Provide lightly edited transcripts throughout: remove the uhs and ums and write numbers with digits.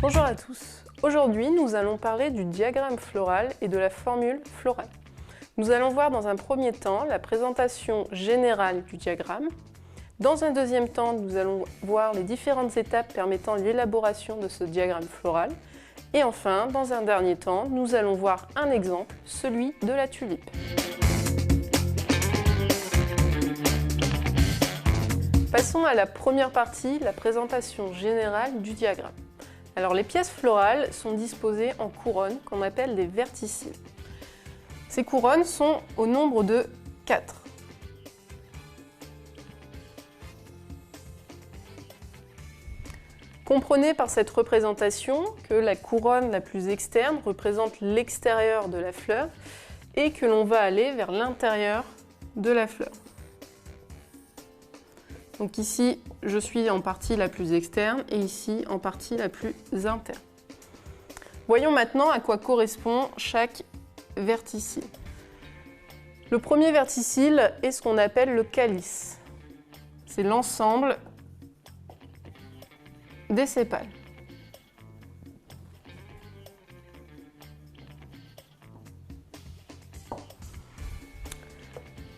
Bonjour à tous. Aujourd'hui, nous allons parler du diagramme floral et de la formule florale. Nous allons voir dans un premier temps la présentation générale du diagramme. Dans un deuxième temps, nous allons voir les différentes étapes permettant l'élaboration de ce diagramme floral. Et enfin, dans un dernier temps, nous allons voir un exemple, celui de la tulipe. Passons à la première partie, la présentation générale du diagramme. Alors, les pièces florales sont disposées en couronnes qu'on appelle des verticilles. Ces couronnes sont au nombre de 4. Comprenez par cette représentation que la couronne la plus externe représente l'extérieur de la fleur et que l'on va aller vers l'intérieur de la fleur. Donc ici, je suis en partie la plus externe et ici en partie la plus interne. Voyons maintenant à quoi correspond chaque verticille. Le premier verticille est ce qu'on appelle le calice. C'est l'ensemble des sépales.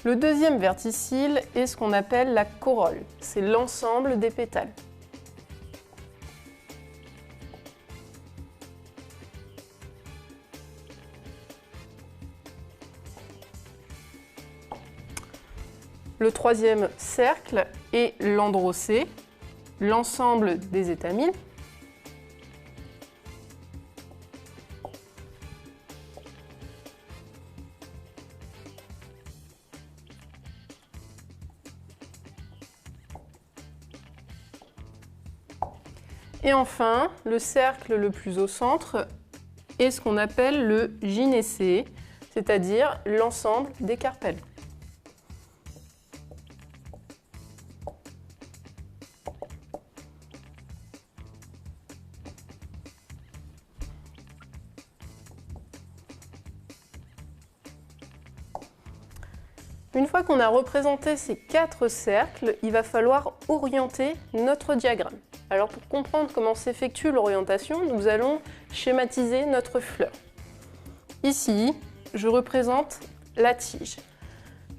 Le deuxième verticille est ce qu'on appelle la corolle. C'est l'ensemble des pétales. Le troisième cercle est l'androcée, l'ensemble des étamines. Et enfin, le cercle le plus au centre est ce qu'on appelle le gynécée, c'est-à-dire l'ensemble des carpelles. Une fois qu'on a représenté ces 4 cercles, il va falloir orienter notre diagramme. Alors pour comprendre comment s'effectue l'orientation, nous allons schématiser notre fleur. Ici, je représente la tige.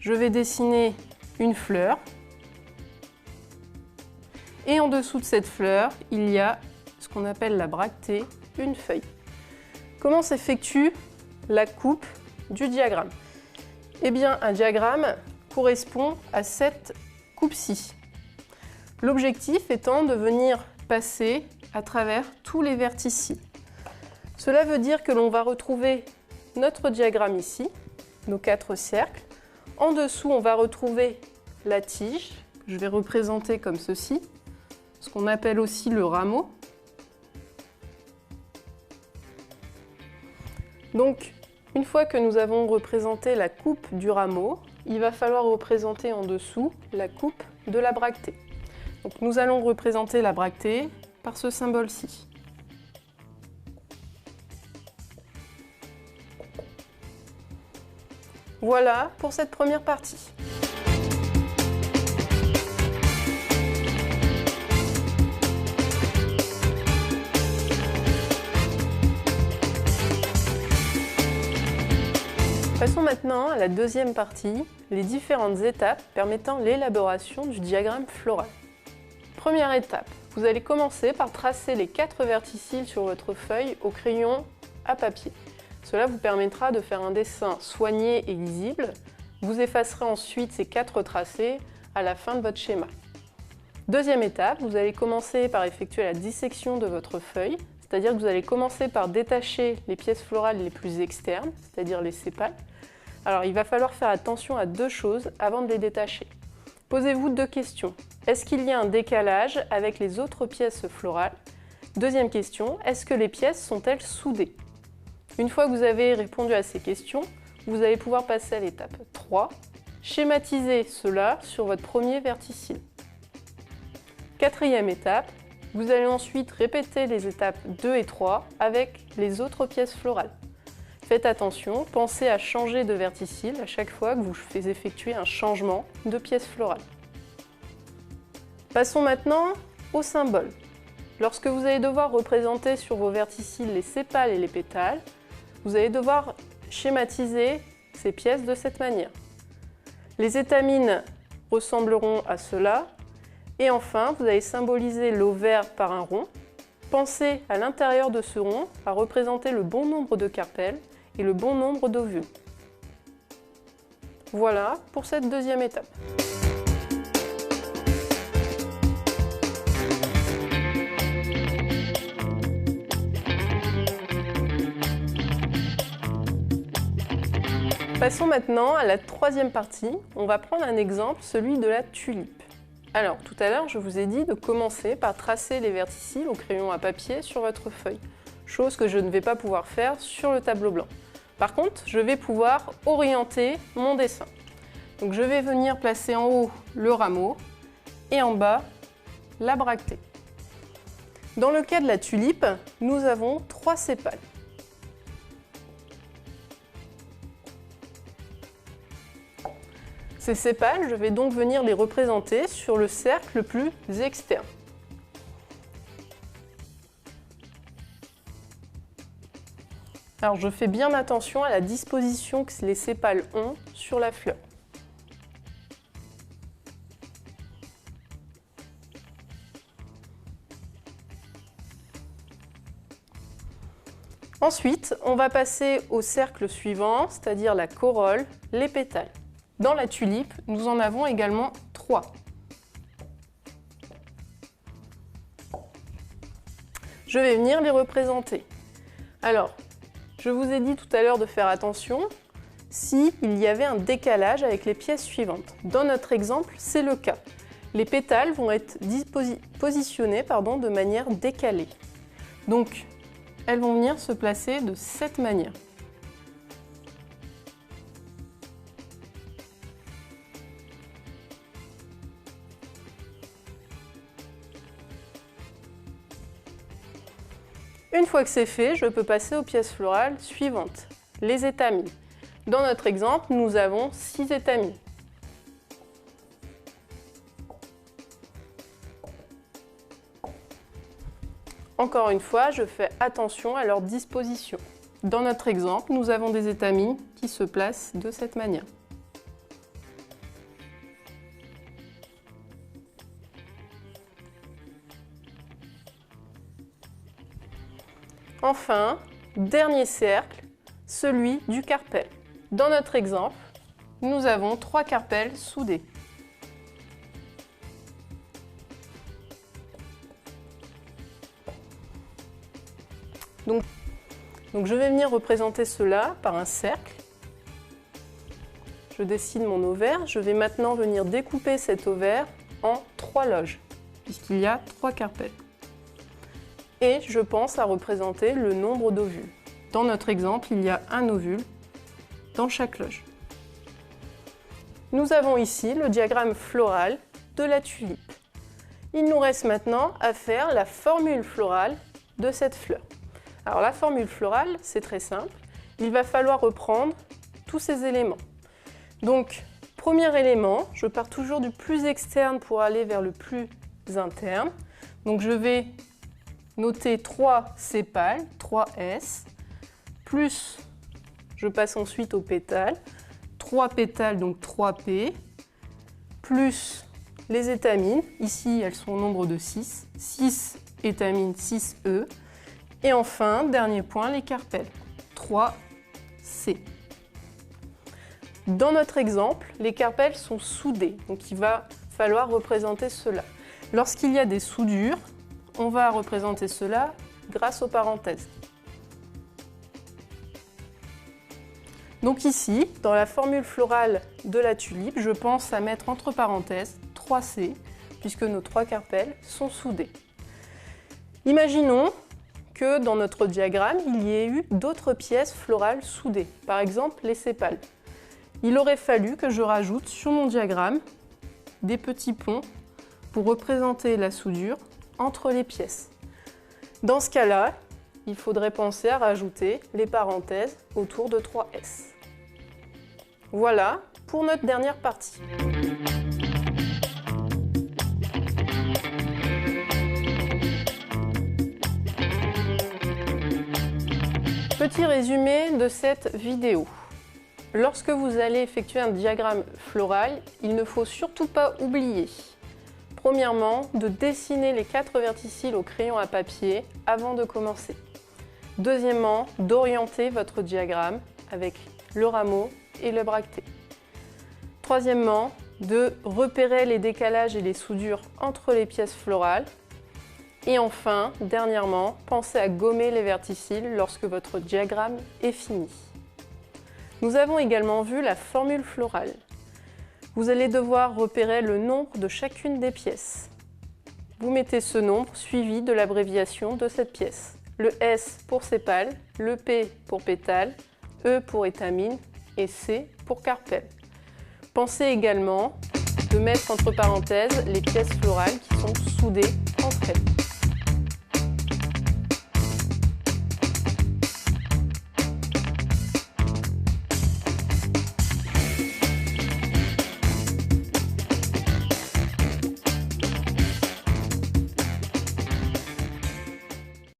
Je vais dessiner une fleur. Et en dessous de cette fleur, il y a ce qu'on appelle la bractée, une feuille. Comment s'effectue la coupe du diagramme ? Eh bien, un diagramme correspond à cette coupe-ci. L'objectif étant de venir passer à travers tous les verticilles. Cela veut dire que l'on va retrouver notre diagramme ici, nos 4 cercles. En dessous, on va retrouver la tige, que je vais représenter comme ceci, ce qu'on appelle aussi le rameau. Donc, une fois que nous avons représenté la coupe du rameau, il va falloir représenter en dessous la coupe de la bractée. Donc nous allons représenter la bractée par ce symbole-ci. Voilà pour cette première partie. Passons maintenant à la deuxième partie, les différentes étapes permettant l'élaboration du diagramme floral. Première étape, vous allez commencer par tracer les 4 verticilles sur votre feuille au crayon à papier. Cela vous permettra de faire un dessin soigné et lisible. Vous effacerez ensuite ces 4 tracés à la fin de votre schéma. Deuxième étape, vous allez commencer par effectuer la dissection de votre feuille, c'est-à-dire que vous allez commencer par détacher les pièces florales les plus externes, c'est-à-dire les sépales. Alors il va falloir faire attention à 2 choses avant de les détacher. Posez-vous 2 questions. Est-ce qu'il y a un décalage avec les autres pièces florales? Deuxième question, est-ce que les pièces sont-elles soudées? Une fois que vous avez répondu à ces questions, vous allez pouvoir passer à l'étape 3, schématiser cela sur votre premier verticille. Quatrième étape, vous allez ensuite répéter les étapes 2 et 3 avec les autres pièces florales. Faites attention, pensez à changer de verticille à chaque fois que vous faites effectuer un changement de pièce florale. Passons maintenant au symbole. Lorsque vous allez devoir représenter sur vos verticilles les sépales et les pétales, vous allez devoir schématiser ces pièces de cette manière. Les étamines ressembleront à cela. Et enfin, vous allez symboliser l'ovaire par un rond. Pensez à l'intérieur de ce rond à représenter le bon nombre de carpelles et le bon nombre d'ovules. Voilà pour cette deuxième étape. Passons maintenant à la troisième partie. On va prendre un exemple, celui de la tulipe. Alors, tout à l'heure, je vous ai dit de commencer par tracer les verticilles au crayon à papier sur votre feuille, chose que je ne vais pas pouvoir faire sur le tableau blanc. Par contre, je vais pouvoir orienter mon dessin. Donc, je vais venir placer en haut le rameau et en bas la bractée. Dans le cas de la tulipe, nous avons 3 sépales. Ces sépales, je vais donc venir les représenter sur le cercle le plus externe. Alors je fais bien attention à la disposition que les sépales ont sur la fleur. Ensuite, on va passer au cercle suivant, c'est-à-dire la corolle, les pétales. Dans la tulipe, nous en avons également 3. Je vais venir les représenter. Alors, je vous ai dit tout à l'heure de faire attention s'il y avait un décalage avec les pièces suivantes. Dans notre exemple, c'est le cas. Les pétales vont être positionnés de manière décalée. Donc, elles vont venir se placer de cette manière. Une fois que c'est fait, je peux passer aux pièces florales suivantes, les étamines. Dans notre exemple, nous avons 6 étamines. Encore une fois, je fais attention à leur disposition. Dans notre exemple, nous avons des étamines qui se placent de cette manière. Enfin, dernier cercle, celui du carpel. Dans notre exemple, nous avons 3 carpelles soudées. Donc je vais venir représenter cela par un cercle. Je dessine mon ovaire. Je vais maintenant venir découper cet ovaire en 3 loges, puisqu'il y a 3 carpelles. Et je pense à représenter le nombre d'ovules. Dans notre exemple, il y a un ovule dans chaque loge. Nous avons ici le diagramme floral de la tulipe. Il nous reste maintenant à faire la formule florale de cette fleur. Alors la formule florale, c'est très simple. Il va falloir reprendre tous ces éléments. Donc, premier élément, je pars toujours du plus externe pour aller vers le plus interne. Donc je vais noter 3 sépales, 3S, plus je passe ensuite aux pétales, 3 pétales, donc 3P, plus les étamines, ici elles sont au nombre de 6, 6 étamines, 6E, et enfin, dernier point, les carpelles, 3C. Dans notre exemple, les carpelles sont soudées, donc il va falloir représenter cela. Lorsqu'il y a des soudures, on va représenter cela grâce aux parenthèses. Donc ici, dans la formule florale de la tulipe, je pense à mettre entre parenthèses 3C, puisque nos 3 carpelles sont soudées. Imaginons que dans notre diagramme, il y ait eu d'autres pièces florales soudées, par exemple les sépales. Il aurait fallu que je rajoute sur mon diagramme des petits ponts pour représenter la soudure entre les pièces. Dans ce cas-là, il faudrait penser à rajouter les parenthèses autour de 3S. Voilà pour notre dernière partie. Petit résumé de cette vidéo. Lorsque vous allez effectuer un diagramme floral, il ne faut surtout pas oublier, premièrement, de dessiner les 4 verticilles au crayon à papier avant de commencer. Deuxièmement, d'orienter votre diagramme avec le rameau et le bracté. Troisièmement, de repérer les décalages et les soudures entre les pièces florales. Et enfin, dernièrement, pensez à gommer les verticilles lorsque votre diagramme est fini. Nous avons également vu la formule florale. Vous allez devoir repérer le nombre de chacune des pièces. Vous mettez ce nombre suivi de l'abréviation de cette pièce. Le S pour sépale, le P pour pétale, E pour étamine et C pour carpelle. Pensez également de mettre entre parenthèses les pièces florales qui sont soudées entre elles.